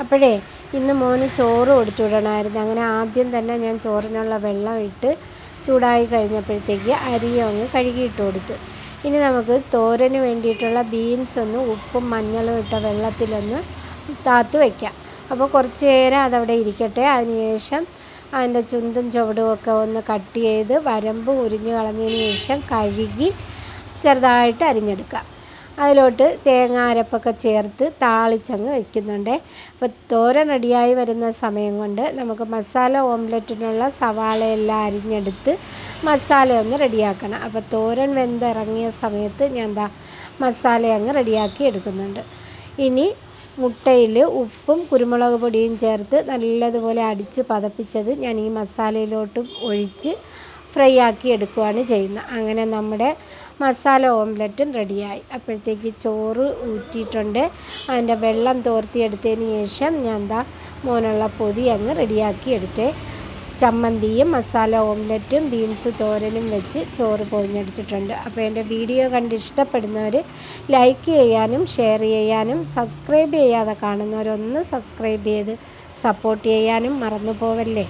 അപ്പോഴേ ഇന്ന് മോന് ചോറ് കൊടുത്തു വിടണമായിരുന്നു. അങ്ങനെ ആദ്യം തന്നെ ഞാൻ ചോറിനുള്ള വെള്ളം ഇട്ട് ചൂടായി കഴിഞ്ഞപ്പോഴത്തേക്ക് അരിയും അങ്ങ് കഴുകിയിട്ട് കൊടുത്തു. ഇനി നമുക്ക് തോരന് വേണ്ടിയിട്ടുള്ള ബീൻസ് ഒന്ന് ഉപ്പും മഞ്ഞളും ഇട്ട വെള്ളത്തിലൊന്ന് താത്ത് വയ്ക്കാം. അപ്പോൾ കുറച്ച് നേരം അതവിടെ ഇരിക്കട്ടെ. അതിനുശേഷം അതിൻ്റെ ചുണ്ടും ചുവടുമൊക്കെ ഒന്ന് കട്ട് ചെയ്ത് വരമ്പ് ഉരിഞ്ഞ് കളഞ്ഞതിന് ശേഷം കഴുകി ചെറുതായിട്ട് അരിഞ്ഞെടുക്കാം. അതിലോട്ട് തേങ്ങ അരപ്പൊക്കെ ചേർത്ത് താളിച്ചങ്ങ് വയ്ക്കുന്നുണ്ട്. അപ്പോൾ തോരൻ റെഡിയായി വരുന്ന സമയം കൊണ്ട് നമുക്ക് മസാല ഓംലെറ്റിനുള്ള സവാളയെല്ലാം അരിഞ്ഞെടുത്ത് മസാല ഒന്ന് റെഡിയാക്കണം. അപ്പോൾ തോരൻ വെന്തിറങ്ങിയ സമയത്ത് ഞാൻ മസാല അങ്ങ് റെഡിയാക്കി എടുക്കുന്നുണ്ട്. ഇനി മുട്ടയിൽ ഉപ്പും കുരുമുളക് പൊടിയും ചേർത്ത് നല്ലതുപോലെ അടിച്ച് പതപ്പിച്ചത് ഞാൻ ഈ മസാലയിലോട്ട് ഒഴിച്ച് ഫ്രൈ ആക്കി എടുക്കുകയാണ് ചെയ്യുന്നത്. അങ്ങനെ നമ്മുടെ മസാല ഓംലെറ്റും റെഡിയായി. അപ്പോഴത്തേക്ക് ചോറ് ഊറ്റിയിട്ടുണ്ട്. അതിൻ്റെ വെള്ളം തോർത്തിയെടുത്തതിന് ശേഷം ഞാൻ മോനുള്ള പൊതി അങ്ങ് റെഡിയാക്കി എടുത്തേ. ചമ്മന്തിയും മസാല ഓംലെറ്റും ബീൻസ് തോരനും വെച്ച് ചോറ് പൊതിഞ്ഞെടുത്തിട്ടുണ്ട്. അപ്പോൾ എൻ്റെ വീഡിയോ കണ്ട് ഇഷ്ടപ്പെടുന്നവർ ലൈക്ക് ചെയ്യാനും ഷെയർ ചെയ്യാനും സബ്സ്ക്രൈബ് ചെയ്യാതെ കാണുന്നവരൊന്ന് സബ്സ്ക്രൈബ് ചെയ്ത് സപ്പോർട്ട് ചെയ്യാനും മറന്നു പോവല്ലേ.